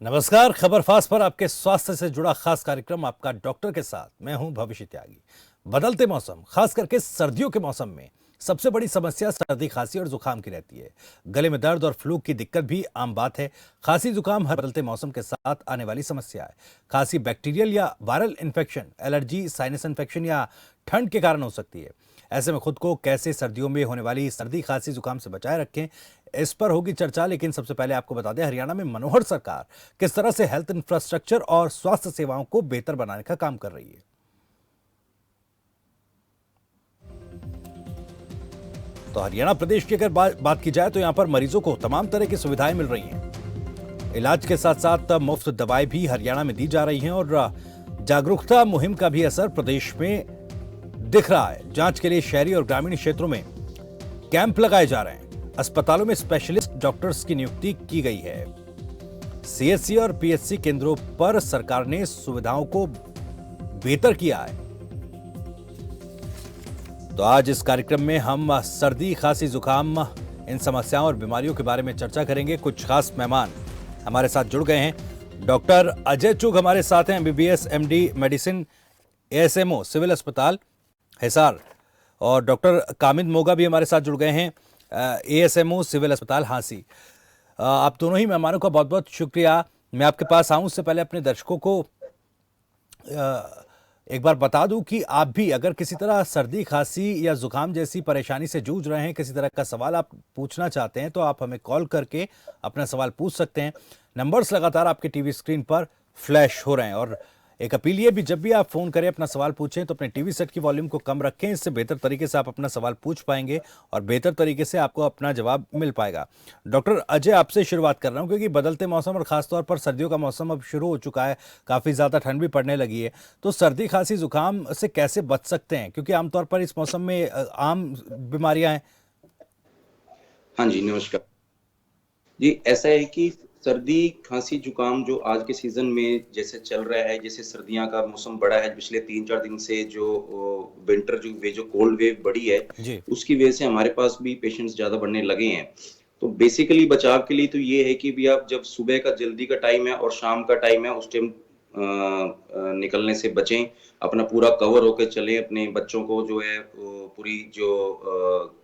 नमस्कार। खबर फास्ट पर आपके स्वास्थ्य से जुड़ा खास कार्यक्रम आपका डॉक्टर के साथ। मैं हूं भविष्य त्यागी। बदलते मौसम, खास करके सर्दियों के मौसम में सबसे बड़ी समस्या सर्दी, खांसी और जुकाम की रहती है। गले में दर्द और फ्लू की दिक्कत भी आम बात है। खांसी जुकाम हर बदलते मौसम के साथ आने वाली समस्या है। खांसी बैक्टीरियल या viral infection, allergy, sinus infection या ठंड के कारण हो सकती है। ऐसे में खुद को कैसे सर्दियों में होने वाली सर्दी, खांसी, जुकाम से बचाए रखें, इस पर होगी चर्चा। लेकिन सबसे पहले आपको बता दें, हरियाणा में मनोहर सरकार किस तरह से हेल्थ इंफ्रास्ट्रक्चर और स्वास्थ्य सेवाओं को बेहतर बनाने का काम कर रही है। तो हरियाणा प्रदेश की अगर बात की जाए तो यहां पर मरीजों को तमाम तरह की सुविधाएं मिल रही हैं। इलाज के साथ साथ मुफ्त दवाएं भी हरियाणा में दी जा रही हैं और जागरूकता मुहिम का भी असर प्रदेश में दिख रहा है। जांच के लिए शहरी और ग्रामीण क्षेत्रों में कैंप लगाए जा रहे हैं। अस्पतालों में स्पेशलिस्ट डॉक्टर्स की नियुक्ति की गई है। सीएचसी और पीएचसी केंद्रों पर सरकार ने सुविधाओं को बेहतर किया है। तो आज इस कार्यक्रम में हम सर्दी, खांसी, जुकाम, इन समस्याओं और बीमारियों के बारे में चर्चा करेंगे। कुछ खास मेहमान हमारे साथ जुड़ गए हैं। डॉक्टर अजय चुग हमारे साथ हैं, एमबीबीएस एमडी मेडिसिन, एएसएमओ सिविल अस्पताल हिसार। और डॉक्टर कामिद मोगा भी हमारे साथ जुड़ गए हैं, एएसएमओ सिविल अस्पताल हांसी। आप दोनों ही मेहमानों का बहुत बहुत शुक्रिया। मैं आपके पास आऊं उससे पहले अपने दर्शकों को एक बार बता दूं कि आप भी अगर किसी तरह सर्दी, खांसी या जुकाम जैसी परेशानी से जूझ रहे हैं, किसी तरह का सवाल आप पूछना चाहते हैं, तो आप हमें कॉल करके अपना सवाल पूछ सकते हैं। नंबर्स लगातार आपके टीवी स्क्रीन पर फ्लैश हो रहे हैं। और एक अपील ये भी, जब भी आप फोन करें, अपना सवाल पूछें तो अपने टीवी सेट की वॉल्यूम को कम रखें। इससे बेहतर तरीके से आप अपना सवाल पूछ पाएंगे और बेहतर तरीके से आपको अपना जवाब मिल पाएगा। डॉक्टर अजय, आपसे शुरुआत कर रहा हूं क्योंकि बदलते मौसम और खासतौर पर सर्दियों का मौसम अब शुरू हो चुका है, काफी ज्यादा ठंड भी पड़ने लगी है। तो सर्दी, खांसी, जुकाम से कैसे बच सकते हैं, क्योंकि आमतौर पर इस मौसम में आम बीमारियां हैं। हाँ जी, नमस्कार जी। ऐसा है कि सर्दी, खांसी, जुकाम जो आज के सीजन में जैसे चल रहा है, जैसे सर्दियां का मौसम बढ़ा है, पिछले 3-4 दिन से जो विंटर जो कोल्ड वेव बढ़ी है, जी उसकी वजह से हमारे पास भी पेशेंट्स ज्यादा बढ़ने लगे हैं। तो बेसिकली बचाव के लिए तो ये है कि भी आप जब सुबह का जल्दी का टाइम है और शाम का टाइम है, उस टाइम निकलने से बचें। अपना पूरा कवर होकर चलें। अपने बच्चों को जो है पूरी जो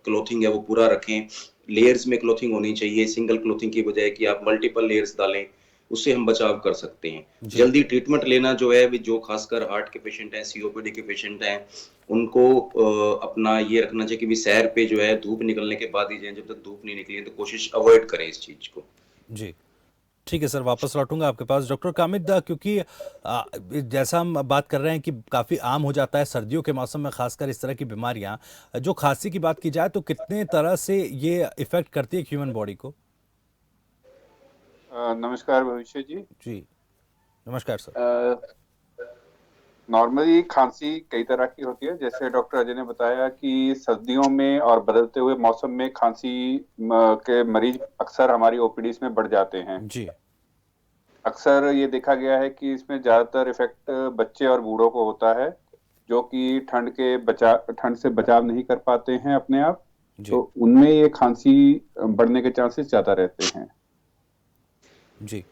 क्लोथिंग है वो पूरा रखें। लेयर्स में क्लोथिंग होनी चाहिए, सिंगल क्लोथिंग की बजाय कि आप मल्टीपल लेयर्स डालें। उससे हम बचाव कर सकते हैं। जी जल्दी ट्रीटमेंट लेना जो है, जो खासकर हार्ट के पेशेंट हैं, सीओपीडी के पेशेंट हैं, उनको अपना ये रखना चाहिए कि भी सैर पे जो है धूप निकलने के बाद ही जाएं। जब तक धूप नहीं निकली है तो कोशिश अवॉइड करें इस चीज को। जी ठीक है सर, वापस लौटूंगा आपके पास। डॉक्टर कामिद, क्योंकि जैसा हम बात कर रहे हैं कि काफ़ी आम हो जाता है सर्दियों के मौसम में खासकर इस तरह की बीमारियां। जो खांसी की बात की जाए तो कितने तरह से ये इफेक्ट करती है ह्यूमन बॉडी को। नमस्कार भविष्य जी। जी नमस्कार सर। नॉर्मली खांसी कई तरह की होती है, जैसे डॉक्टर अजय ने बताया कि सर्दियों में और बदलते हुए मौसम में खांसी के मरीज अक्सर हमारी ओपीडीज में बढ़ जाते हैं। जी अक्सर ये देखा गया है कि इसमें ज्यादातर इफेक्ट बच्चे और बूढ़ों को होता है, जो कि ठंड से बचाव नहीं कर पाते हैं अपने आप। जी तो उनमें ये खांसी बढ़ने के चांसेस ज्यादा रहते हैं। जी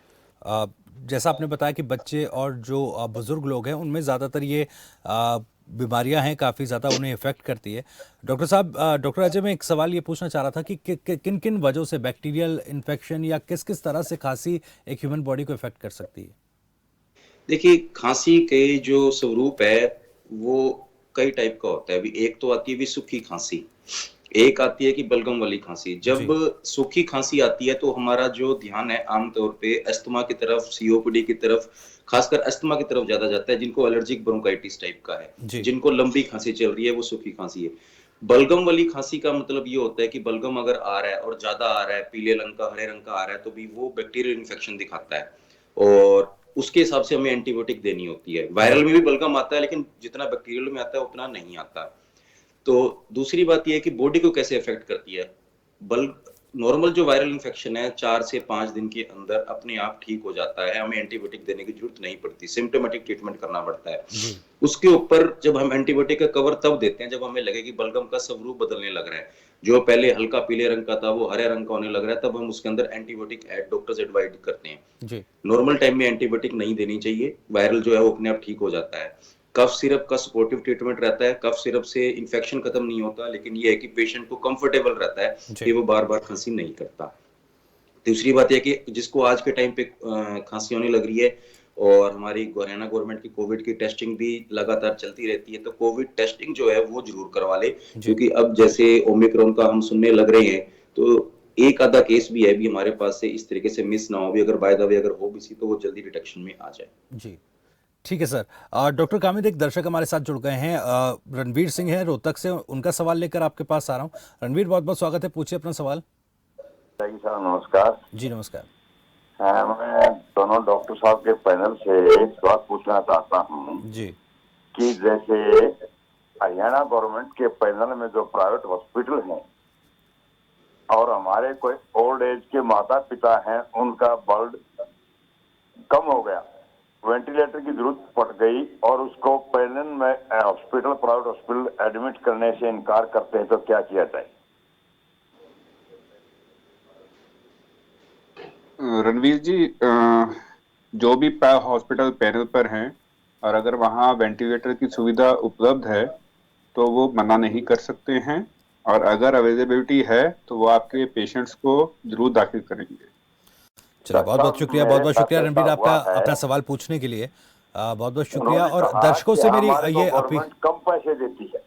जैसा आपने बताया कि बच्चे और जो बुजुर्ग लोग हैं उनमें ज़्यादातर ये बीमारियां हैं, काफ़ी ज़्यादा उन्हें इफेक्ट करती है। डॉक्टर साहब, डॉक्टर अजय, मैं एक सवाल ये पूछना चाह रहा था कि किन किन वजहों से बैक्टीरियल इन्फेक्शन या किस किस तरह से खांसी एक ह्यूमन बॉडी को इफेक्ट कर सकती है। देखिए, खांसी के जो स्वरूप है वो कई टाइप का होता है। अभी एक तो आती है भी सूखी खांसी, एक आती है कि बलगम वाली खांसी। जब जी सूखी खांसी आती है तो हमारा जो ध्यान है आमतौर पे अस्थमा की तरफ, सीओपीडी की तरफ, खासकर अस्थमा की तरफ ज्यादा जाता है, जिनको एलर्जिक ब्रोंकाइटिस टाइप का है, जी जिनको लंबी खांसी चल रही है, वो सूखी खांसी है। बलगम वाली खांसी का मतलब ये होता है कि बलगम अगर आ रहा है और ज्यादा आ रहा है, पीले रंग का, हरे रंग का आ रहा है, तो भी वो बैक्टीरियल इन्फेक्शन दिखाता है और उसके हिसाब से हमें एंटीबायोटिक देनी होती है। वायरल जी में भी बलगम आता है, लेकिन जितना बैक्टीरियल में आता है उतना नहीं आता। तो दूसरी बात यह है कि बॉडी को कैसे अफेक्ट करती है। बल नॉर्मल जो वायरल इन्फेक्शन है 4 से 5 दिन के अंदर अपने आप ठीक हो जाता है, हमें एंटीबायोटिक देने की जरूरत नहीं पड़ती, सिम्टोमेटिक ट्रीटमेंट करना पड़ता है। जी उसके ऊपर जब हम एंटीबायोटिक का कवर तब देते हैं जब हमें लगे कि बलगम का स्वरूप बदलने लग रहा है, जो पहले हल्का पीले रंग का था वो हरे रंग का होने लग रहा है, तब हम उसके अंदर एंटीबायोटिक डॉक्टर्स एडवाइस करते हैं। जी नॉर्मल टाइम में एंटीबायोटिक नहीं देनी चाहिए, वायरल जो है वो अपने आप ठीक हो जाता है। कफ सिरप का सपोर्टिव ट्रीटमेंट रहता है, कफ सिरप से इन्फेक्शन खत्म नहीं होता, लेकिन ये है कि पेशेंट को कंफर्टेबल रहता है कि जी वो बार बार खांसी नहीं करता। दूसरी बात यह कि जिसको आज के टाइम पे खांसी होने लग रही है, और हमारी हरियाणा गवर्नमेंट की कोविड की टेस्टिंग भी लगातार चलती रहती है, तो कोविड टेस्टिंग जो है वो जरूर करवा ले, जी क्योंकि अब जैसे ओमिक्रॉन का हम सुनने लग रहे हैं, तो एक आधा केस भी है भी हमारे पास से इस तरीके से मिस ना हो भी, अगर बाय द वे अगर हो भी सी तो वो जल्दी डिटेक्शन में आ जाए। जी ठीक है सर। डॉक्टर कामिद, एक दर्शक हमारे साथ जुड़ गए हैं, रणवीर सिंह है रोहतक से, उनका सवाल लेकर आपके पास आ रहा हूँ। रणवीर, बहुत बहुत स्वागत है, पूछिए अपना सवाल। सर नमस्कार। जी नमस्कार। मैं दोनों डॉक्टर साहब के पैनल से एक बात पूछना चाहता हूँ जी कि जैसे हरियाणा गवर्नमेंट के पैनल में जो प्राइवेट हॉस्पिटल हैं और हमारे कोई ओल्ड एज के माता पिता हैं, उनका ब्लड कम हो गया, वेंटिलेटर की जरूरत पड़ गई और उसको पैनल में हॉस्पिटल प्राइवेट हॉस्पिटल एडमिट करने से इनकार करते हैं, तो क्या किया जाए? रणवीर जी, जो भी हॉस्पिटल पैनल पर हैं और अगर वहाँ वेंटिलेटर की सुविधा उपलब्ध है तो वो मना नहीं कर सकते हैं, और अगर अवेलेबिलिटी है तो वो आपके पेशेंट्स को जरूर दाखिल करेंगे। चलिए, बहुत बहुत शुक्रिया, बहुत बहुत शुक्रिया रणवीर आपका अपना सवाल पूछने के लिए। बहुत बहुत शुक्रिया, और दर्शकों से मेरी ये अपील। कम पैसे देती है।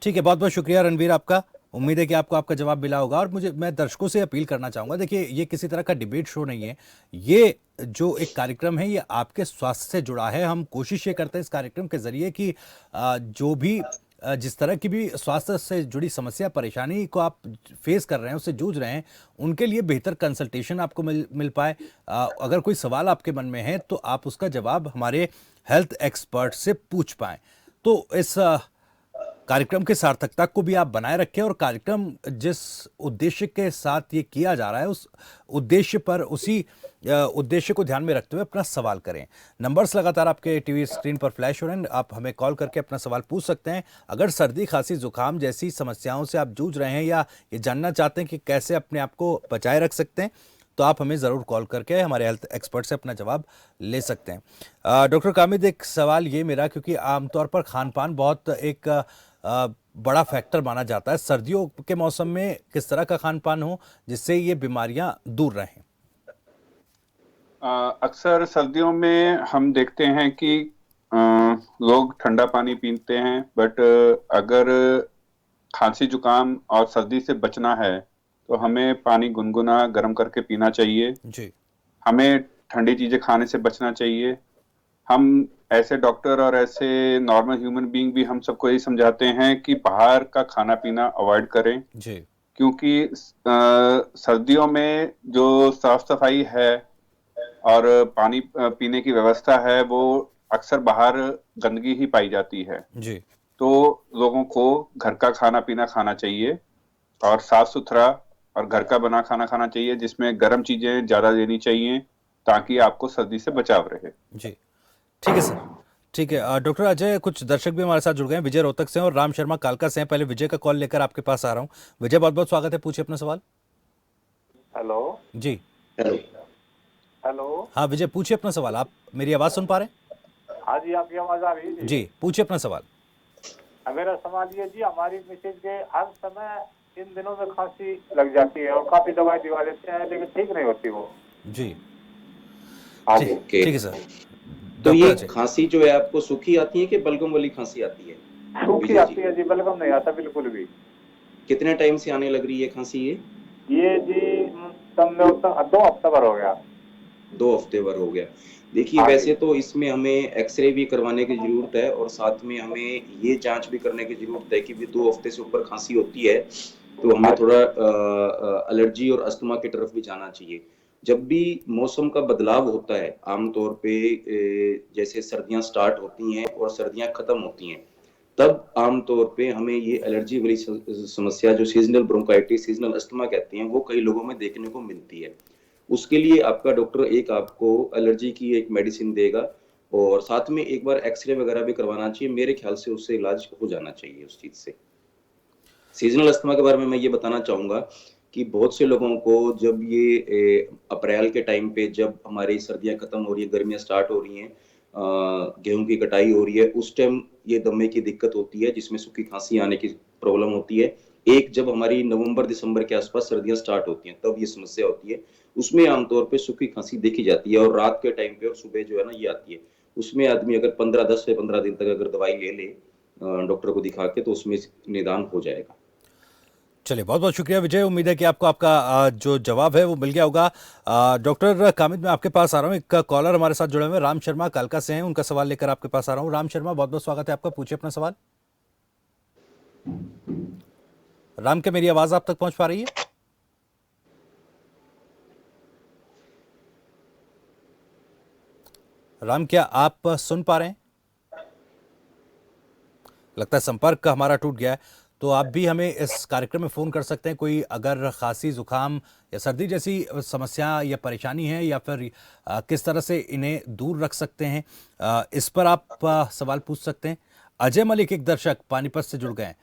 ठीक है, बहुत बहुत शुक्रिया रणवीर आपका। उम्मीद है कि आपको आपका जवाब मिला होगा। और मैं दर्शकों से अपील करना चाहूँगा, देखिए ये किसी तरह का डिबेट शो नहीं है, ये जो एक कार्यक्रम है ये आपके स्वास्थ्य से जुड़ा है। हम कोशिश ये करते हैं इस कार्यक्रम के जरिए कि जो भी जिस तरह की भी स्वास्थ्य से जुड़ी समस्या परेशानी को आप फेस कर रहे हैं, उससे जूझ रहे हैं, उनके लिए बेहतर कंसल्टेशन आपको मिल पाए। अगर कोई सवाल आपके मन में है तो आप उसका जवाब हमारे हेल्थ एक्सपर्ट से पूछ पाएँ। तो इस कार्यक्रम की सार्थकता को भी आप बनाए रखें, और कार्यक्रम जिस उद्देश्य के साथ ये किया जा रहा है उस उद्देश्य पर, उसी उद्देश्य को ध्यान में रखते हुए अपना सवाल करें। नंबर्स लगातार आपके टीवी स्क्रीन पर फ्लैश हो रहे हैं, आप हमें कॉल करके अपना सवाल पूछ सकते हैं। अगर सर्दी खांसी जुकाम जैसी समस्याओं से आप जूझ रहे हैं या ये जानना चाहते हैं कि कैसे अपने आप को बचाए रख सकते हैं, तो आप हमें ज़रूर कॉल करके हमारे हेल्थ एक्सपर्ट से अपना जवाब ले सकते हैं। डॉक्टर कामिद, एक सवाल ये मेरा, क्योंकि आमतौर पर खान पान बहुत एक बड़ा फैक्टर माना जाता है, सर्दियों के मौसम में किस तरह का खान पान हो जिससे ये बीमारियां दूर रहें? अक्सर सर्दियों में हम देखते हैं कि लोग ठंडा पानी पीते हैं, बट अगर खांसी जुकाम और सर्दी से बचना है तो हमें पानी गुनगुना गर्म करके पीना चाहिए जी। हमें ठंडी चीजें खाने से बचना चाहिए। हम ऐसे डॉक्टर और ऐसे नॉर्मल ह्यूमन बीइंग भी हम सबको यही समझाते हैं कि बाहर का खाना पीना अवॉइड करें जी क्योंकि सर्दियों में जो साफ सफाई है और पानी पीने की व्यवस्था है वो अक्सर बाहर गंदगी ही पाई जाती है। जी तो लोगों को घर का खाना पीना खाना चाहिए और साफ सुथरा और घर का बना खाना खाना चाहिए, जिसमें गर्म चीजें ज्यादा लेनी चाहिए ताकि आपको सर्दी से बचाव रहे। जी ठीक है सर, ठीक है। डॉक्टर अजय, कुछ दर्शक भी हमारे साथ जुड़ गए हैं, विजय रोहतक से हैं और राम शर्मा कालका से हैं। पहले विजय का कॉल लेकर आपके पास आ रहा हूँ। विजय, बहुत बहुत स्वागत है, पूछिए अपना सवाल। हेलो जी हेलो। हेलो। हाँ विजय, पूछिए अपना सवाल। आप मेरी आवाज़ सुन पा रहे हैं? हाँ जी, आपकी आवाज आ रही है जी, पूछिए अपना सवाल। मेरा सवाल ये जी, हमारी मिसेज के हर समय इन दिनों में खांसी लग जाती है और काफी दवाई दिवा देते हैं लेकिन ठीक नहीं होती वो। जी हाँ ठीक जी। ओके, ठीक है सर। तो डॉक्टर ये अजय, खांसी जो है आपको सूखी आती है कि बलगम वाली खांसी आती है? सूखी विजय आती जी, है जी, बलगम नहीं आता बिल्कुल भी। कितने टाइम से आने लग रही है खांसी ये? ये जी तब में 2 हफ्ता भर हो गया। 2 हफ्ते भर हो गया। देखिए, हाँ वैसे जी। तो इसमें हमें एक्सरे भी करवाने की ज़रूरत है और साथ में हमें ये जाँच भी करने की ज़रूरत है कि भी 2 हफ्ते से ऊपर खाँसी होती है, तो हमें थोड़ा एलर्जी और अस्थमा की तरफ भी जाना चाहिए। जब भी मौसम का बदलाव होता है, आम तौर पे जैसे सर्दियाँ स्टार्ट होती हैं और सर्दियाँ खत्म होती हैं, तब आमतौर पे हमें ये एलर्जी वाली समस्या जो सीजनल ब्रोंकाइटिस, सीजनल अस्थमा कहते हैं, वो कई लोगों में देखने को मिलती है। उसके लिए आपका डॉक्टर एक आपको एलर्जी की एक मेडिसिन देगा और साथ में एक बार एक्सरे वगैरह भी करवाना चाहिए। मेरे ख्याल से उससे इलाज हो जाना चाहिए उस चीज से। सीजनल अस्थमा के बारे में मैं ये बताना चाहूंगा कि बहुत से लोगों को जब ये अप्रैल के टाइम पे जब हमारी सर्दियां खत्म हो रही है, गर्मियां स्टार्ट हो रही हैं, गेहूं की कटाई हो रही है, उस टाइम ये दमे की दिक्कत होती है जिसमें सूखी खांसी आने की प्रॉब्लम होती है। एक जब हमारी नवंबर दिसंबर के आसपास सर्दियां स्टार्ट होती हैं तब ये समस्या होती है। उसमें आमतौर पे सूखी खांसी देखी जाती है और रात के टाइम पे और सुबह जो है ना ये आती है। उसमें आदमी अगर 10 से 15 दिन तक अगर दवाई ले ले डॉक्टर को दिखा के तो उसमें निदान हो जाएगा। चलिए, बहुत बहुत शुक्रिया विजय। उम्मीद है कि आपको आपका जो जवाब है वो मिल गया होगा। डॉक्टर कामिद, मैं आपके पास आ रहा हूँ। एक कॉलर हमारे साथ जुड़े हुए हैं, राम शर्मा कालका से हैं। उनका सवाल लेकर आपके पास आ रहा हूँ। राम शर्मा, बहुत बहुत स्वागत है आपका, पूछिए अपना सवाल। राम, क्या मेरी आवाज आप तक पहुंच पा रही है? राम, क्या आप सुन पा रहे हैं? लगता है संपर्क हमारा टूट गया है। तो आप भी हमें इस कार्यक्रम में फ़ोन कर सकते हैं। कोई अगर खांसी, जुकाम या सर्दी जैसी समस्या या परेशानी है, या फिर किस तरह से इन्हें दूर रख सकते हैं, इस पर आप सवाल पूछ सकते हैं। अजय मलिक, एक दर्शक पानीपत से जुड़ गए हैं।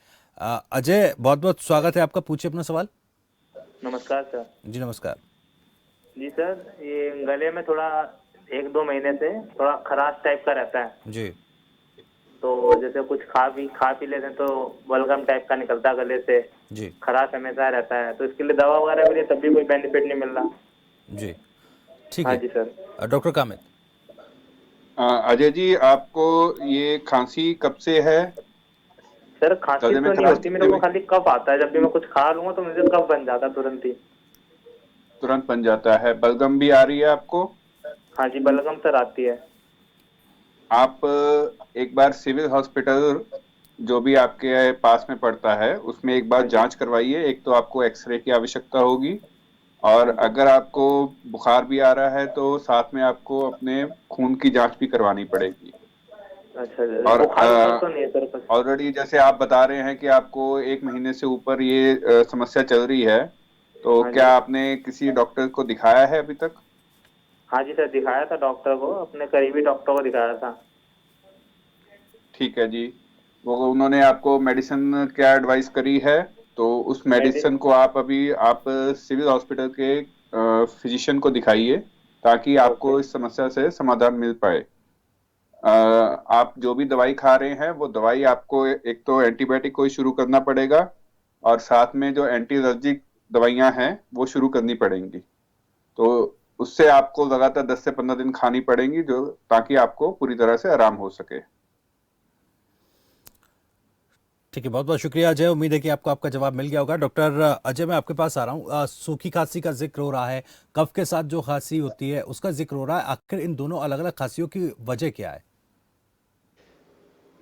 अजय, बहुत बहुत स्वागत है आपका, पूछिए अपना सवाल। नमस्कार सर। जी नमस्कार। जी सर, ये गले में थोड़ा 1-2 महीने से थोड़ा खराश टाइप का रहता है। जी। तो जैसे कुछ खा पी लेते हैं तो बलगम टाइप का निकलता है गले से। जी। खराश हमेशा रहता है, तो इसके लिए दवा वगैरह भी तब भी कोई बेनिफिट नहीं मिल रहा। जी, ठीक हाँ है। जी सर। डॉक्टर कामिद। अजय जी, आपको ये खांसी कब से है? सर खांसी गले में तो नहीं खराश होती मेरे को, खाली कफ आता है। जब भी मैं कुछ खा लूंगा तो मुझे कफ बन जाता है तुरंत ही। तुरंत बन जाता है। बलगम भी आ रही है आपको? हाँ जी, बलगम सर आती है। आप एक बार सिविल हॉस्पिटल जो भी आपके पास में पड़ता है उसमें एक बार हाँ जी। जांच करवाइए। एक तो आपको एक्सरे की आवश्यकता होगी, और हाँ जी। अगर आपको बुखार भी आ रहा है तो साथ में आपको अपने खून की जांच भी करवानी पड़ेगी। अच्छा, और बुखार वुखार तो नहीं है सर बस। ऑलरेडी जैसे आप बता रहे हैं कि आपको 1 महीने से ऊपर ये समस्या चल रही है, तो हाँ क्या जी। आपने किसी डॉक्टर को दिखाया है अभी तक? हाँ जी सर, दिखाया था डॉक्टर को, अपने करीबी डॉक्टर को दिखाया था। ठीक है जी। वो उन्होंने आपको मेडिसिन क्या एडवाइस करी है? तो उस मेडिसिन को आप सिविल हॉस्पिटल के फिजिशियन को दिखाइए, ताकि ओके। आपको इस समस्या से समाधान मिल पाए। आप जो भी दवाई खा रहे हैं वो दवाई आपको एक तो एंटीबायोटिक को ही शुरू करना पड़ेगा, और साथ में जो एंटी एलर्जिक दवाइयां हैं वो शुरू करनी पड़ेंगी। तो उससे आपको लगातार 10 से 15 दिन खानी पड़ेंगी, जो ताकि आपको पूरी तरह से आराम हो सके। ठीक है, बहुत बहुत शुक्रिया अजय। उम्मीद है कि आपको आपका जवाब मिल गया होगा। डॉक्टर अजय, मैं आपके पास आ रहा हूँ। सूखी खांसी का जिक्र हो रहा है, कफ के साथ जो खांसी होती है उसका जिक्र हो रहा है। आखिर इन दोनों अलग अलग खांसियों की वजह क्या है?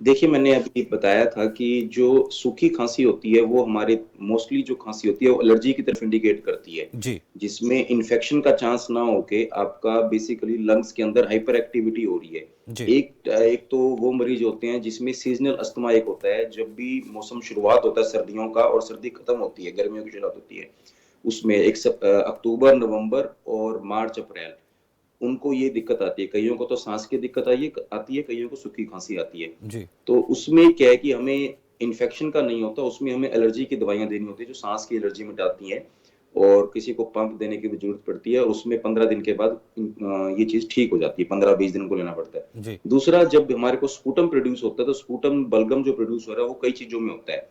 देखिए, मैंने अभी बताया था कि जो सूखी खांसी होती है वो हमारे मोस्टली जो खांसी होती है वो एलर्जी की तरफ इंडिकेट करती है, जी। जिसमें इन्फेक्शन का चांस ना होके आपका बेसिकली लंग्स के अंदर हाइपर एक्टिविटी हो रही है। जी। एक तो वो मरीज होते हैं जिसमें सीजनल अस्थमा एक होता है, जब भी मौसम शुरुआत होता है सर्दियों का और सर्दी खत्म होती है, गर्मियों की शुरुआत होती है, उसमें अक्टूबर, नवंबर और मार्च, अप्रैल, उनको ये दिक्कत आती है। कईयों को तो सांस की दिक्कत आती है, कईयों को सूखी खांसी आती है। जी। तो उसमें क्या है कि हमें इन्फेक्शन का नहीं होता, उसमें हमें एलर्जी की दवाइयां देनी होती है जो सांस की एलर्जी मिटाती हैं, और किसी को पंप देने की भी जरूरत पड़ती है। उसमें 15 दिन के बाद ये चीज ठीक हो जाती है, 15-20 दिन को लेना पड़ता है। जी। दूसरा, जब हमारे को स्पूटम प्रोड्यूस होता है तो स्पूटम बलगम जो प्रोड्यूस हो रहा है वो कई चीजों में होता है।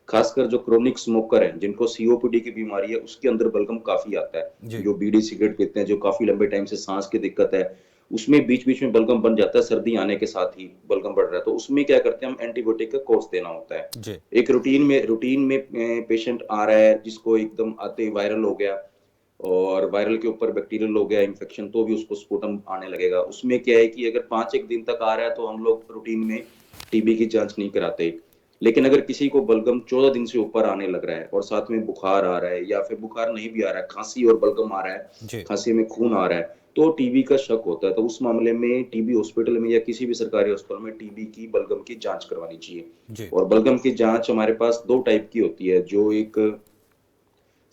खासकर जो क्रोनिक स्मोकर है, जिनको सीओपीडी की बीमारी है, उसके अंदर बलगम काफी आता है। जी। जो बीड़ी सिगरेट पीते हैं, जो काफी लंबे टाइम से सांस की दिक्कत है, उसमें बीच बीच में बलगम बन जाता है। सर्दी आने के साथ ही बलगम बढ़ रहा है, तो उसमें क्या करते हैं हम, एंटीबायोटिक का कोर्स देना होता है। जी। एक रूटीन में पेशेंट आ रहा है जिसको एकदम आते ही वायरल हो गया, और वायरल के ऊपर बैक्टीरियल हो गया इन्फेक्शन, तो भी उसको स्पुटम आने लगेगा। उसमें क्या है कि अगर 5-1 दिन तक आ रहा है तो हम लोग रूटीन में टीबी की जांच नहीं कराते। लेकिन अगर किसी को बलगम 14 दिन से ऊपर आने लग रहा है और साथ में बुखार आ रहा है, या फिर बुखार नहीं भी आ रहा है, खांसी और बलगम आ रहा है, जी। खांसी में खून आ रहा है, तो टीबी का शक होता है, तो उस मामले में टीबी हॉस्पिटल में या किसी भी सरकारी अस्पताल में टीबी की बलगम की जांच करवानी चाहिए। जी और बलगम की जांच हमारे पास 2 टाइप की होती है, जो एक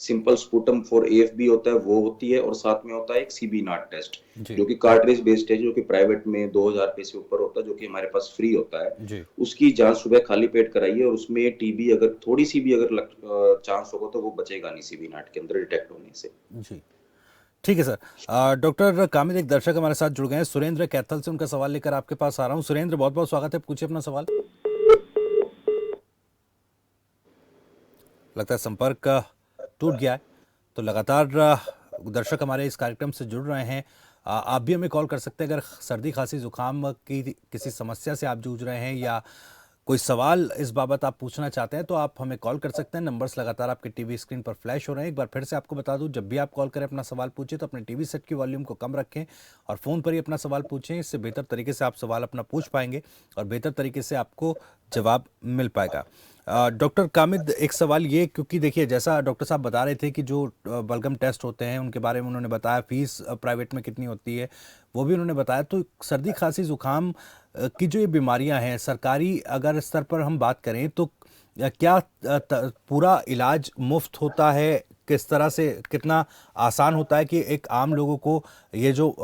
सिंपल स्पुटम फॉर एएफबी होता है वो होती है, और साथ में होता है एक सीबी नाट टेस्ट, जी जो कि कार्ट्रिज बेस्ड है, जो कि प्राइवेट में 2000 रुपए से ऊपर होता है, जो कि हमारे पास फ्री होता है। जी उसकी जांच सुबह खाली पेट कराइए, और उसमें टीबी अगर थोड़ी सी भी अगर चांस होगा तो वो बचेगा नहीं सीबी नाट के अंदर डिटेक्ट होने से। जी ठीक है सर। डॉक्टर कामिद, एक दर्शक हमारे साथ जुड़ गए हैं, सुरेंद्र कैथल से, उनका सवाल लेकर आपके पास आ रहा हूँ। सुरेंद्र, बहुत बहुत स्वागत है, पूछिए अपना सवाल। लगता है संपर्क टूट गया है, तो लगातार दर्शक हमारे इस कार्यक्रम से जुड़ रहे हैं। आप भी हमें कॉल कर सकते हैं अगर सर्दी खांसी जुकाम की किसी समस्या से आप जूझ रहे हैं या कोई सवाल इस बाबत आप पूछना चाहते हैं, तो आप हमें कॉल कर सकते हैं। नंबर्स लगातार आपके टीवी स्क्रीन पर फ्लैश हो रहे हैं। एक बार फिर से आपको बता दूं, जब भी आप कॉल करें अपना सवाल पूछिए तो अपने टीवी सेट की वॉल्यूम को कम रखें और फ़ोन पर ही अपना सवाल पूछें। इससे बेहतर तरीके से आप सवाल अपना पूछ पाएंगे और बेहतर तरीके से आपको जवाब मिल पाएगा। डॉक्टर कामिद, एक सवाल ये, क्योंकि देखिए जैसा डॉक्टर साहब बता रहे थे कि जो बलगम टेस्ट होते हैं उनके बारे में उन्होंने बताया, फीस प्राइवेट में कितनी होती है वो भी उन्होंने बताया, तो सर्दी खांसी जुकाम की जो ये बीमारियां हैं, सरकारी अगर स्तर पर हम बात करें तो क्या पूरा इलाज मुफ्त होता है? किस तरह से, कितना आसान होता है कि एक आम लोगों को ये जो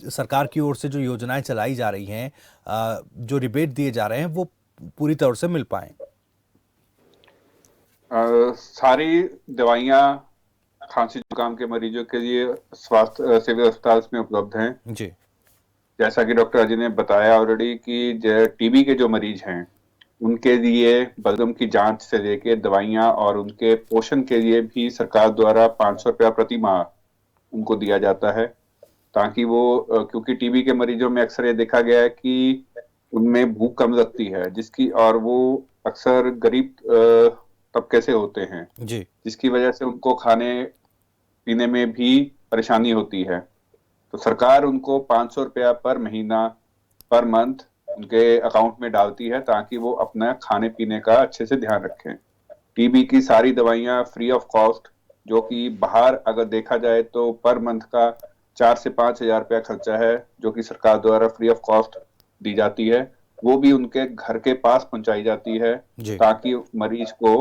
सरकार की ओर से जो योजनाएं चलाई जा रही हैं, जो रिबेट दिए जा रहे हैं, वो पूरी तौर से मिल पाएं? सारी दवाइयाँ खांसी जुकाम के मरीजों के लिए स्वास्थ्य सिविल अस्पताल में उपलब्ध हैं। जी जैसा कि डॉक्टर अजय ने बताया ऑलरेडी कि टीबी के जो मरीज हैं उनके लिए बलगम की जांच से लेके दवाइयाँ और उनके पोषण के लिए भी सरकार द्वारा 500 रुपया प्रति माह उनको दिया जाता है, ताकि वो क्योंकि टीबी के मरीजों में अक्सर ये देखा गया है कि उनमें भूख कम लगती है, जिसकी और वो अक्सर गरीब तबके से होते हैं, जी जिसकी वजह से उनको खाने पीने में भी परेशानी होती है। तो सरकार उनको 500 रुपया पर महीना, पर मंथ उनके अकाउंट में डालती है, ताकि वो अपना खाने पीने का अच्छे से ध्यान रखें। टीबी की सारी दवाइयाँ फ्री ऑफ कॉस्ट, जो कि बाहर अगर देखा जाए तो पर मंथ का 4 से 5 हजार रुपया खर्चा है, जो कि सरकार द्वारा फ्री ऑफ कॉस्ट दी जाती है, वो भी उनके घर के पास पहुंचाई जाती है, जी ताकि मरीज को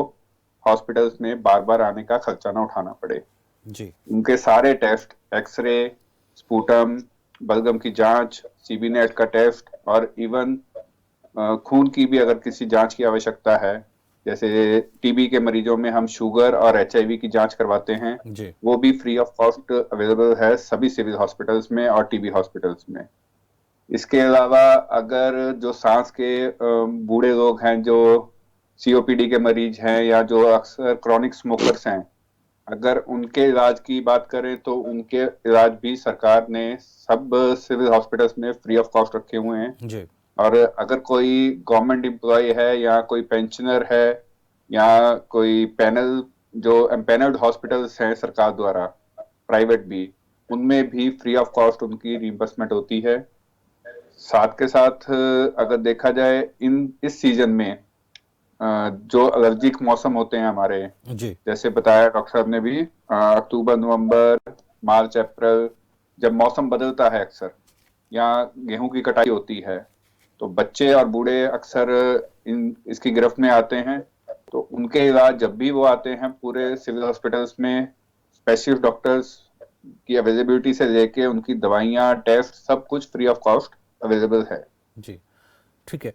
हॉस्पिटल्स में बार बार आने का खर्चा ना उठाना पड़े। जी उनके सारे टेस्ट, एक्सरे, स्पुटम, बलगम की जांच, सीबी नेट का टेस्ट और इवन खून की भी अगर किसी जांच की आवश्यकता है, जैसे टीबी के मरीजों में हम शुगर और एचआईवी की जांच करवाते हैं, जी वो भी फ्री ऑफ कॉस्ट अवेलेबल है सभी सिविल हॉस्पिटल्स में और टीबी हॉस्पिटल्स में। इसके अलावा अगर जो सांस के बूढ़े लोग हैं, जो सीओपीडी के मरीज हैं या जो अक्सर क्रॉनिक स्मोकर्स हैं, अगर उनके इलाज की बात करें तो उनके इलाज भी सरकार ने सब सिविल हॉस्पिटल्स में फ्री ऑफ कॉस्ट रखे हुए हैं। जी और अगर कोई गवर्नमेंट एम्प्लॉय है या कोई पेंशनर है या कोई पैनल, जो एम्पैनल्ड हॉस्पिटल्स हैं सरकार द्वारा, प्राइवेट भी, उनमें भी फ्री ऑफ कॉस्ट उनकी रिइंबर्समेंट होती है। साथ के साथ अगर देखा जाए इस सीजन में जो एलर्जिक मौसम होते हैं हमारे, जी जैसे बताया डॉक्टर साहब ने भी, अक्टूबर, नवंबर, मार्च, अप्रैल, जब मौसम बदलता है अक्सर, या गेहूं की कटाई होती है, तो बच्चे और बूढ़े अक्सर इसकी गिरफ्त में आते हैं। तो उनके इलाज जब भी वो आते हैं, पूरे सिविल हॉस्पिटल्स में स्पेशलिस्ट डॉक्टर्स की अवेलेबिलिटी से लेके उनकी दवाइयाँ, टेस्ट, सब कुछ फ्री ऑफ कॉस्ट अवेलेबल है। जी ठीक है।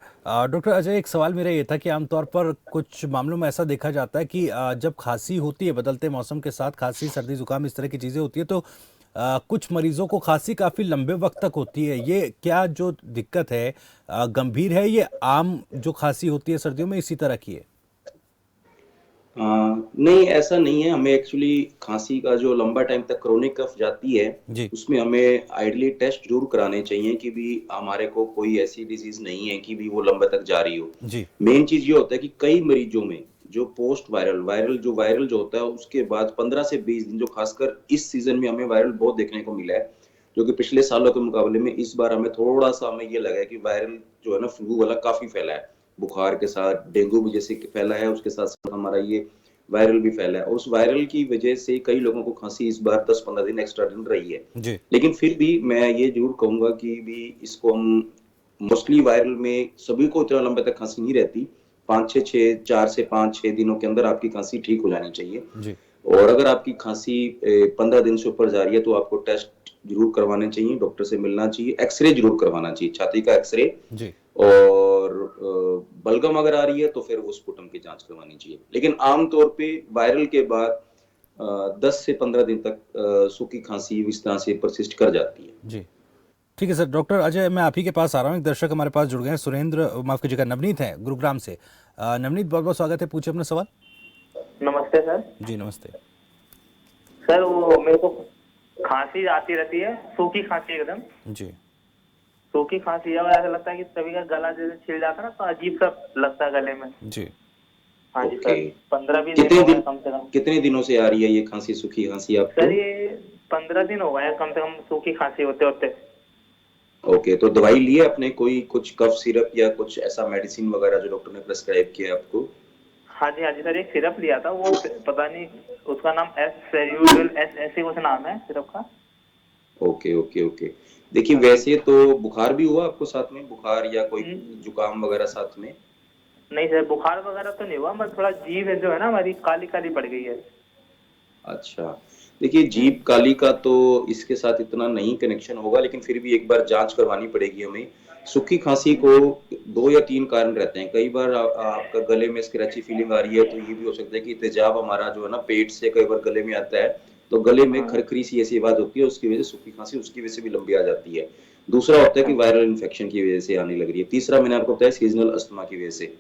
डॉक्टर अजय, एक सवाल मेरा ये था कि आमतौर पर कुछ मामलों में ऐसा देखा जाता है कि जब खांसी होती है, बदलते मौसम के साथ खांसी, सर्दी जुकाम, इस तरह की चीज़ें होती है, तो कुछ मरीजों को खांसी काफ़ी लंबे वक्त तक होती है। ये क्या जो दिक्कत है गंभीर है? ये आम जो खांसी होती है सर्दियों में इसी तरह की है? नहीं, ऐसा नहीं है। हमें एक्चुअली खांसी का जो लंबा टाइम तक क्रोनिक कफ जाती है, जी उसमें हमें आइडली टेस्ट जरूर कराने चाहिए कि भी हमारे को कोई ऐसी डिजीज नहीं है कि भी वो लंबे तक जारी हो। जी मेन चीज ये होता है कि कई मरीजों में जो पोस्ट वायरल जो होता है, उसके बाद 15 से 20 दिन, जो खासकर इस सीजन में हमें वायरल बहुत देखने को मिला है, जो कि पिछले सालों के मुकाबले में इस बार थोड़ा सा हमें ये लगा है कि वायरल जो है ना, फ्लू वाला काफी फैला है। बुखार के साथ डेंगू भी जैसे फैला है, उसके साथ साथ हमारा ये वायरल भी फैला है, और उस वायरल की वजह से कई लोगों को खांसी इस बार 10-15 दिन एक्स्ट्रा दिन रही है। जी लेकिन फिर भी मैं ये जरूर कहूंगा कि भी इसको हम मोस्टली वायरल में सभी को इतना लंबे तक खांसी नहीं रहती, 4 से 5-6 दिनों के अंदर आपकी खांसी ठीक हो जानी चाहिए। जी और अगर आपकी खांसी 15 दिन से ऊपर जा रही है तो आपको टेस्ट जरूर करवाने चाहिए, डॉक्टर से मिलना चाहिए, एक्सरे जरूर करवाना चाहिए, छाती का एक्सरे। जी और बलगम अगर आ रही है तो फिर वो स्पुटम की जांच करवानी चाहिए। लेकिन आमतौर पे वायरल के बाद 10 से 15 दिन तक सूखी खांसी इस तरह से परसिस्ट कर जाती है। जी ठीक है सर। डॉक्टर अजय, मैं आप ही के पास आ रहा हूँ। एक दर्शक हमारे पास जुड़ गए हैं, सुरेंद्र, माफ कीजिएगा, नवनीत हैं गुरुग्राम से। नवनीत, बहुत बहुत स्वागत है, पूछिए अपना सवाल। नमस्ते सर। जी नमस्ते। सर वो मेरे को खांसी आती रहती है, सूखी खांसी एकदम जी सूखी खांसी है, और ऐसा लगता है कि सभी का गला जैसे छिल जाता है ना, तो अजीब सा लगता है गले में। जी हाँ जी ओके। सर, 15-20 कितने दिन हो गए दिन कम से कम। कितने दिनों से आ रही है ये खांसी, सूखी खांसी आपको? सर ये 15 दिन हो गए कम से कम सूखी खांसी होते होते। ओके, तो दवाई ली है आपने कोई, कुछ कफ सिरप या कुछ ऐसा मेडिसिन वगैरह जो डॉक्टर ने प्रेस्क्राइब किया आपको? हाँ जी सर, एक सिरप लिया था, वो पता नहीं उसका नाम एस ऐसे कुछ नाम है सिरप का। Okay okay okay. देखिए वैसे तो बुखार भी हुआ आपको साथ में, बुखार या कोई जुकाम वगैरह साथ में? नहीं सर, बुखार वगैरह तो नहीं हुआ, बस थोड़ा जीभ है जो है ना हमारी, काली काली पड़ गई है। अच्छा, देखिए जीभ काली का तो इसके साथ इतना नहीं कनेक्शन होगा, लेकिन फिर भी एक बार जांच करवानी पड़ेगी हमें। सूखी खांसी को 2 या 3 कारण रहते हैं। कई बार आपका गले में स्क्रैची फीलिंग आ रही है, तो ये भी हो सकता है कि तेजाब हमारा जो है ना पेट से कई बार गले में आता है, तो गले में खरखरी सी ऐसी आवाज होती है, उसकी वजह से सूखी खांसी उसकी वजह से भी लंबी आ जाती है। दूसरा होता है कि वायरल इन्फेक्शन की वजह से आने लग रही है। तीसरा मैंने आपको बताया सीजनल अस्थमा की वजह से।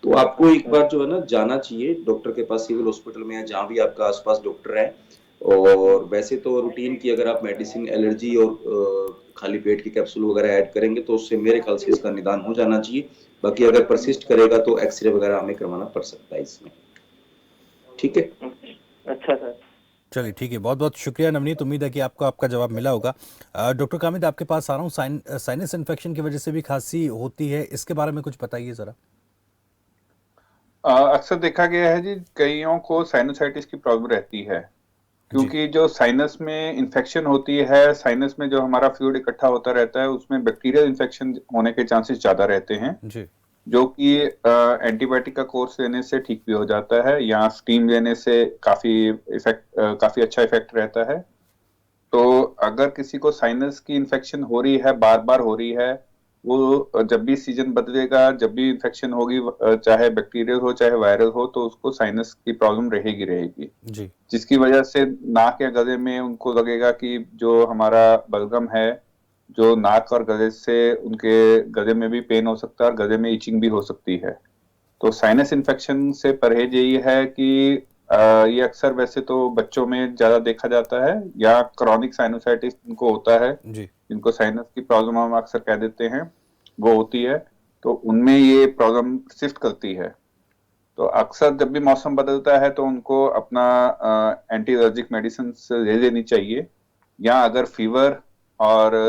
तो आपको एक बार जो है ना जाना चाहिए डॉक्टर के पास, सिविल हॉस्पिटल में या जहाँ भी आपका आसपास डॉक्टर है। और वैसे तो रूटीन की अगर आप मेडिसिन, एलर्जी और खाली पेट की कैप्सूल वगैरह ऐड करेंगे तो उससे मेरे ख्याल से इसका निदान हो जाना चाहिए। बाकी अगर परसिस्ट करेगा तो एक्सरे वगैरह हमें करवाना पड़ सकता है इसमें। ठीक है? अच्छा सर। चलिए ठीक है, बहुत बहुत शुक्रिया नवनीत, उम्मीद है कि आपको आपका जवाब मिला होगा। डॉक्टर कामिद, आपके पास आ रहा हूँ। साइनस इन्फेक्शन की वजह से भी खांसी होती है, इसके बारे में कुछ बताइए ज़रा। अक्सर देखा गया है जी, कईयों को साइनोसाइटिस की प्रॉब्लम रहती है, जी क्योंकि जो साइनस में इन्फेक्शन होती है, साइनस में जो हमारा फ्लूइड इकट्ठा होता रहता है, उसमें बैक्टीरियल इन्फेक्शन होने के चांसेस ज्यादा रहते हैं, जी जो कि एंटीबायोटिक का कोर्स लेने से ठीक भी हो जाता है, या स्टीम लेने से काफी अच्छा इफेक्ट रहता है। तो अगर किसी को साइनस की इन्फेक्शन हो रही है, बार बार हो रही है, वो जब भी सीजन बदलेगा, जब भी इन्फेक्शन होगी, चाहे बैक्टीरियल हो चाहे वायरल हो, तो उसको साइनस की प्रॉब्लम रहेगी रहेगी, जी जिसकी वजह से नाक या गले में उनको लगेगा कि जो हमारा बलगम है, जो नाक और गले से, उनके गले में भी पेन हो सकता है और गले में इचिंग भी हो सकती है। तो साइनस इन्फेक्शन से परहेज यही है कि ये अक्सर वैसे तो बच्चों में ज्यादा देखा जाता है, या क्रॉनिक साइनोसाइटिस जिनको होता है, जी जिनको साइनस की प्रॉब्लम हम अक्सर कह देते हैं, वो होती है, तो उनमें ये प्रॉब्लम शिफ्ट करती है। तो अक्सर जब भी मौसम बदलता है तो उनको अपना एंटी एलर्जिक मेडिसिन ले लेनी चाहिए, या अगर फीवर और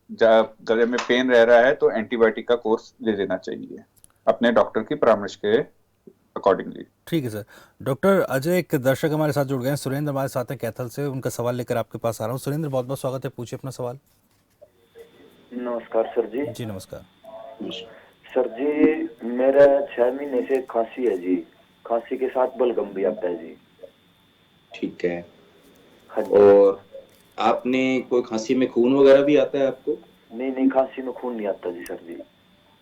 गले में पेन रह रहा है तो एंटीबायोटिक का कोर्स ले लेना चाहिए अपने डॉक्टर की परामर्श के अकॉर्डिंगली। ठीक है सर। डॉक्टर अजय, एक दर्शक हमारे साथ जुड़ गए हैं, सुरेंद्र हमारे साथ हैं कैथल से, उनका सवाल लेकर आपके पास आ रहा हूँ। सुरेंद्र, बहुत बहुत स्वागत है, पूछिए अपना सवाल। नमस्कार सर जी। जी नमस्कार। सर जी, मेरा 6 महीने से खांसी है जी, खांसी के साथ बलगम भी आता है जी। ठीक है। हाँ जी। और आपने कोई खांसी में खून वगैरह भी आता है आपको? नहीं, खांसी में खून नहीं आता जी सर जी।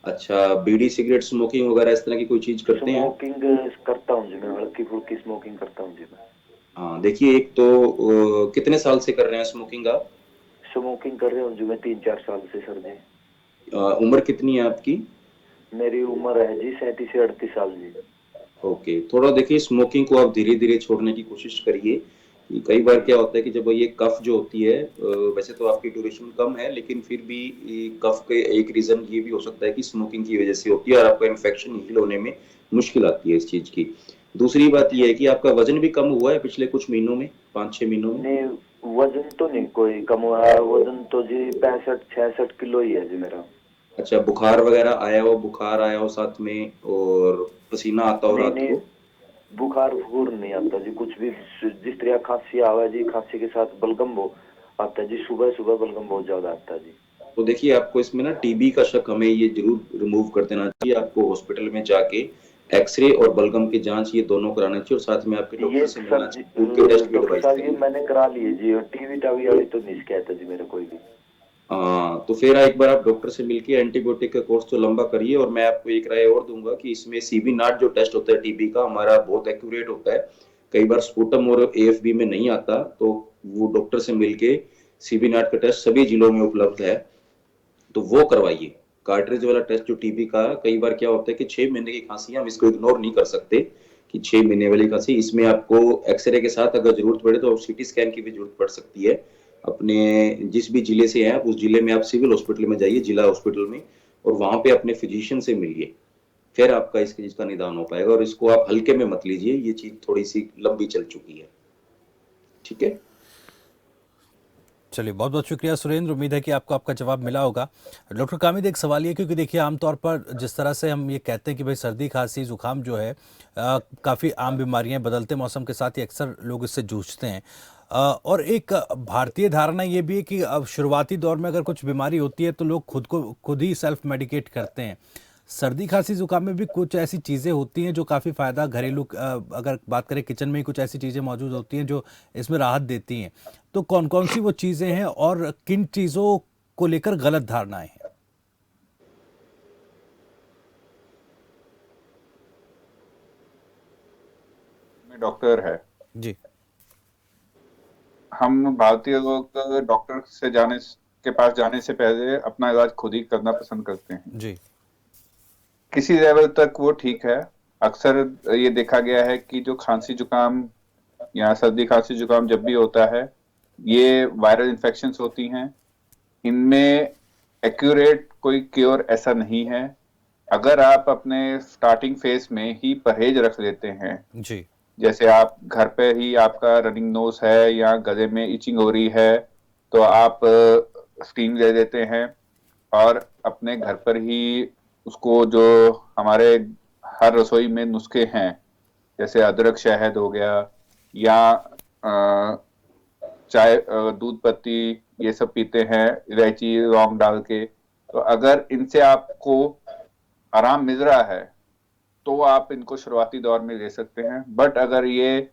अच्छा, बीड़ी, सिगरेट, स्मोकिंग वगैरह इस तरह की कोई चीज करते हैं? स्मोकिंग करता हूँ जी, मैं हल्की फुल्की स्मोकिंग करता हूँ जी मैं। हाँ, देखिए एक तो कितने साल से कर रहे हैं स्मोकिंग आप? स्मोकिंग कर रहे हूँ जी मैं 3-4 साल से सर जी। उम्र कितनी है आपकी? मेरी उम्र है जी 37 से 38 साल जी। ओके, थोड़ा देखिए स्मोकिंग को आप धीरे धीरे छोड़ने की कोशिश करिए। कि कई बार क्या होता है कि जब ये कफ जो होती है, वैसे तो आपकी ड्यूरेशन कम है, लेकिन फिर भी ये कफ के एक रीजन ये भी हो सकता है कि स्मोकिंग की वजह से होती है, और आपका इन्फेक्शन हील होने में मुश्किल आती है इस चीज की। दूसरी बात यह है कि आपका वजन भी कम हुआ है पिछले कुछ महीनों में, 5-6 महीनों में? नहीं, वजन तो नहीं कोई कम हुआ है, वजन तो जी 65-66 किलो ही है जी मेरा। अच्छा, बुखार वगैरह आया हो, बुखार आया हो साथ में, और पसीना आता हो नहीं रात नहीं, को? बुखार वुखार नहीं आता जी, कुछ भी जिस तरह खांसी आवा जी, खांसी के साथ बलगम वो आता है जी, सुबह सुबह बलगम बहुत ज्यादा आता है जी। तो देखिए आपको इसमें ना टीबी का शक हमें ये जरूर रिमूव कर देना चाहिए। आपको हॉस्पिटल में जाके एक्सरे और बलगम की जांच ये दोनों कराना चाहिए और साथ में आपके डॉक्टर ये से मिलना सर जी, चाहिए, उनके टेस्ट भी डॉक्टर एडवाइस साहब ये करेंगे। मैंने करा लिए जी, और टीवी टावी वाली तो नहीं शिकायत है जी मेरे कोई भी। तो फिर एक बार आप डॉक्टर से मिलके एंटीबायोटिक का कोर्स तो लंबा करिए। और मैं आपको एक राय और दूंगा कि इसमें सीबी नाट जो टेस्ट होता है टीबी का हमारा बहुत एक्यूरेट होता है। कई बार स्पुटम और एएफबी में नहीं आता, तो वो डॉक्टर से मिलके सीबी नाट का टेस्ट सभी जिलों में उपलब्ध है, तो वो करवाइए। कार्ट्रिज वाला टेस्ट जो टीबी का, कई बार क्या होता है कि 6 महीने की खांसी हम इसको इग्नोर नहीं कर सकते कि 6 महीने वाली खांसी, इसमें आपको एक्सरे के साथ अगर जरूरत पड़े तो सीटी स्कैन की भी जरूरत पड़ सकती है। अपने जिस भी जिले से हैं उस जिले में आप सिविल हॉस्पिटल में जाइए, जिला हॉस्पिटल में, और वहां पे अपने फिजिशियन से मिलिए, फिर आपका इसकी चीज का निदान हो पाएगा। और इसको आप हल्के में मत लीजिए, ये चीज थोड़ी सी लंबी चल चुकी है। ठीक है, चलिए, बहुत बहुत शुक्रिया सुरेंद्र, उम्मीद है कि आपको आपका जवाब मिला होगा। डॉक्टर कामिद, एक सवाल ये, क्योंकि देखिए आमतौर पर जिस तरह से हम ये कहते हैं कि भाई सर्दी खांसी जुकाम जो है काफ़ी आम बीमारियां, बदलते मौसम के साथ ही अक्सर लोग इससे जूझते हैं। और एक भारतीय धारणा ये भी है कि अब शुरुआती दौर में अगर कुछ बीमारी होती है तो लोग खुद ही सेल्फ मेडिकेट करते हैं। सर्दी खांसी जुकाम में भी कुछ ऐसी चीज़ें होती हैं जो काफ़ी फ़ायदा घरेलू, अगर बात करें किचन में ही कुछ ऐसी चीज़ें मौजूद होती हैं जो इसमें राहत देती हैं। तो कौन कौन सी वो चीज़ें हैं और किन चीज़ों को लेकर गलत धारणाएं हैं? में डॉक्टर है। जी हम भारतीय लोग डॉक्टर से के पास जाने से पहले अपना इलाज खुद ही करना पसंद करते हैं। जी किसी लेवल तक वो ठीक है। अक्सर ये देखा गया है कि जो खांसी जुकाम या सर्दी खांसी जुकाम जब भी होता है, ये वायरल इन्फेक्शंस होती हैं। इनमें एक्यूरेट कोई क्योर ऐसा नहीं है। अगर आप अपने स्टार्टिंग फेज में ही परहेज रख लेते हैं, जी जैसे आप घर पे ही आपका रनिंग नोज है या गले में इचिंग हो रही है, तो आप स्टीम ले लेते हैं और अपने घर पर ही उसको, जो हमारे हर रसोई में नुस्खे हैं, जैसे अदरक शहद हो गया या चाय, दूध पत्ती, ये सब पीते हैं, इलायची लौंग डाल के। तो अगर इनसे आपको आराम मिल रहा है तो आप इनको शुरुआती दौर में ले सकते हैं। बट अगर ये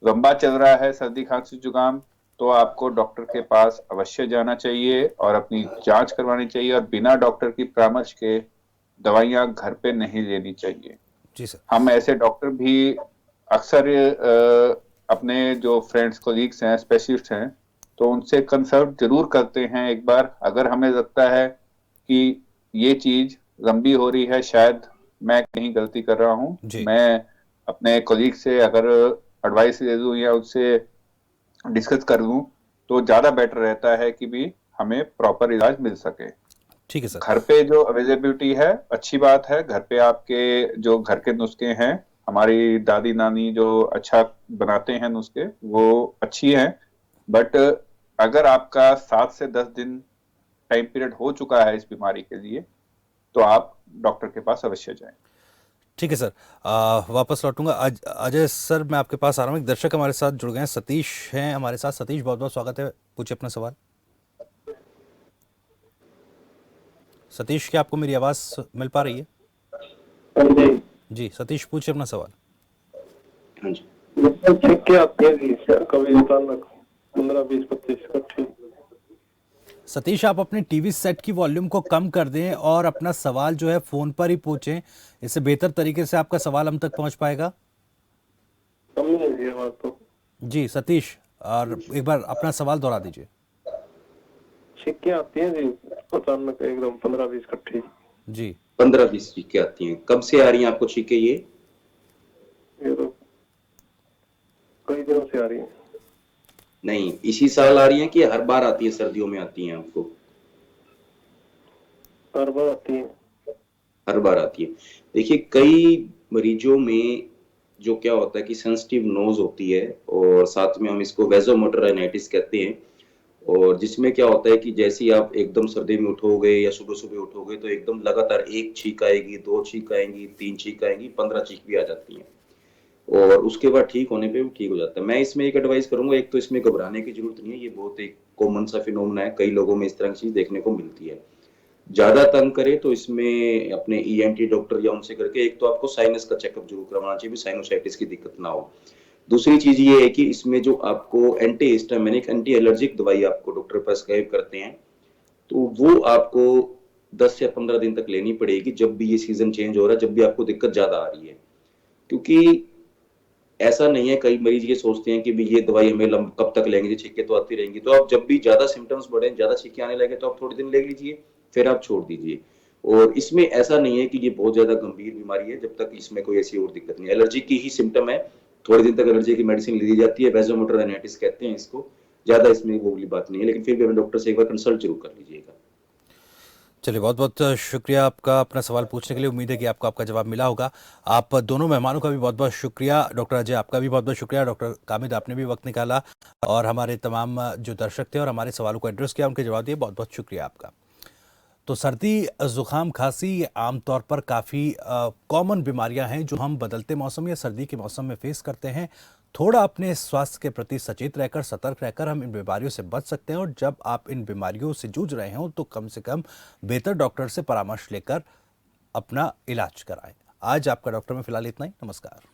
लंबा चल रहा है सर्दी खांसी जुकाम, तो आपको डॉक्टर के पास अवश्य जाना चाहिए और अपनी जांच करवानी चाहिए, और बिना डॉक्टर की परामर्श के दवाइयां घर पे नहीं लेनी चाहिए। जी सर। हम ऐसे डॉक्टर भी अक्सर अपने जो फ्रेंड्स कोलीग्स हैं, स्पेशलिस्ट हैं, तो उनसे कंसल्ट जरूर करते हैं एक बार। अगर हमें लगता है कि ये चीज लंबी हो रही है, शायद मैं कहीं गलती कर रहा हूँ, जी मैं अपने कोलीग से अगर एडवाइस ले लूँ या उससे डिस्कस कर लूँ, तो ज्यादा बेटर रहता है कि भी हमें प्रॉपर इलाज मिल सके। ठीक है सर। घर पे जो अवेलेबिलिटी है अच्छी बात है। घर पे आपके जो घर के नुस्खे हैं, हमारी दादी नानी जो अच्छा बनाते हैं नुस्खे, वो अच्छी हैं। बट अगर आपका 7 से 10 दिन टाइम पीरियड हो चुका है इस बीमारी के लिए, तो आप डॉक्टर के पास अवश्य जाएं। ठीक है सर। वापस लौटूंगा। अजय सर, मैं आपके पास आ रहा हूँ। एक दर्शक हमारे साथ जुड़ गए हैं, सतीश हैं हमारे साथ। सतीश, बहुत बहुत स्वागत है, पूछिए अपना सवाल। सतीश, क्या आपको मेरी आवाज़ मिल पा रही है? जी सतीश, पूछिए अपना सवाल। हाँ जी। कभी 15, 20, 25 इकट्ठी। सतीश, आप अपने टीवी सेट की वॉल्यूम को कम कर दें और अपना सवाल जो है फ़ोन पर ही पूछें, इससे बेहतर तरीके से आपका सवाल हम तक पहुंच पाएगा। तो जी सतीश, और एक बार अपना सवाल दोहरा दीजिए। छिक्के आती हैं जी अचानक एकदम 15, 20 इकट्ठी। जी 15-20 चीखें आती हैं, कब से आ रही हैं आपको चीखें? ये तो कई दिनों से आ रही है। नहीं, इसी साल आ रही हैं कि हर बार आती है, सर्दियों में आती हैं आपको? हर बार आती है। हर बार आती है। देखिए, कई मरीजों में जो क्या होता है कि सेंसिटिव नोज होती है, और साथ में हम इसको वेजोमोटर राइनाइटिस कहते हैं। और जिसमें क्या होता है कि जैसे ही आप एकदम सर्दी में उठोगे या सुबह सुबह उठोगे, तो एकदम लगातार 1 छींक आएगी, 2 छींक आएंगी, 3 छींक आएंगी, 15 छींक भी आ जाती हैं। और उसके बाद ठीक होने पे वो ठीक हो जाता है। मैं इसमें एक एडवाइस करूंगा, एक तो इसमें घबराने की जरूरत नहीं है, ये बहुत एक कॉमन सा फिनोमेना है, कई लोगों में इस तरह की चीज देखने को मिलती है। ज्यादा तंग करे तो इसमें अपने ईएनटी डॉक्टर या उनसे करके एक तो आपको साइनस का चेकअप जरूर करवाना चाहिए, साइनोसाइटिस की दिक्कत ना हो। दूसरी चीज ये है कि इसमें जो आपको एंटी हिस्टामिनिक एंटी एलर्जिक दवाई आपको डॉक्टर प्रेस्क्राइब करते हैं, तो वो आपको 10 या 15 दिन तक लेनी पड़ेगी, जब भी ये सीजन चेंज हो रहा है, जब भी आपको दिक्कत ज्यादा आ रही है। क्योंकि ऐसा नहीं है, कई मरीज ये सोचते हैं कि भी ये दवाई हमें कब तक लेंगे, छींकें तो आती रहेंगी। तो आप जब भी ज्यादा सिम्टम्स बढ़े, ज्यादा छींकें आने लगे, तो आप थोड़े दिन ले लीजिए, फिर आप छोड़ दीजिए। और इसमें ऐसा नहीं है कि ये बहुत ज्यादा गंभीर बीमारी है, जब तक इसमें कोई ऐसी और दिक्कत नहीं है। एलर्जी की ही सिम्टम है, थोड़े दिन तक एलर्जी की मेडिसिन ली जाती है, वैसोमोटर रेनाइटिस कहते हैं इसको, ज्यादा इसमें वो वाली बात नहीं है, लेकिन फिर भी अपने डॉक्टर से एक बार कंसल्ट जरूर कर लीजिएगा। चलिए, बहुत बहुत शुक्रिया आपका अपना सवाल पूछने के लिए। उम्मीद है कि आपको आपका जवाब मिला होगा। आप दोनों मेहमानों का भी बहुत बहुत शुक्रिया। डॉक्टर अजय, आपका भी बहुत बहुत शुक्रिया। डॉक्टर कामिद, आपने भी वक्त निकाला और हमारे तमाम जो दर्शक थे और हमारे सवालों को एड्रेस किया, उनके जवाब दिए, बहुत बहुत शुक्रिया आपका। तो सर्दी, ज़ुकाम, खांसी ये आमतौर पर काफ़ी कॉमन बीमारियां हैं जो हम बदलते मौसम या सर्दी के मौसम में फेस करते हैं। थोड़ा अपने स्वास्थ्य के प्रति सचेत रहकर, सतर्क रहकर हम इन बीमारियों से बच सकते हैं। और जब आप इन बीमारियों से जूझ रहे हों तो कम से कम बेहतर डॉक्टर से परामर्श लेकर अपना इलाज कराएं। आज आपका डॉक्टर में फिलहाल इतना ही। नमस्कार।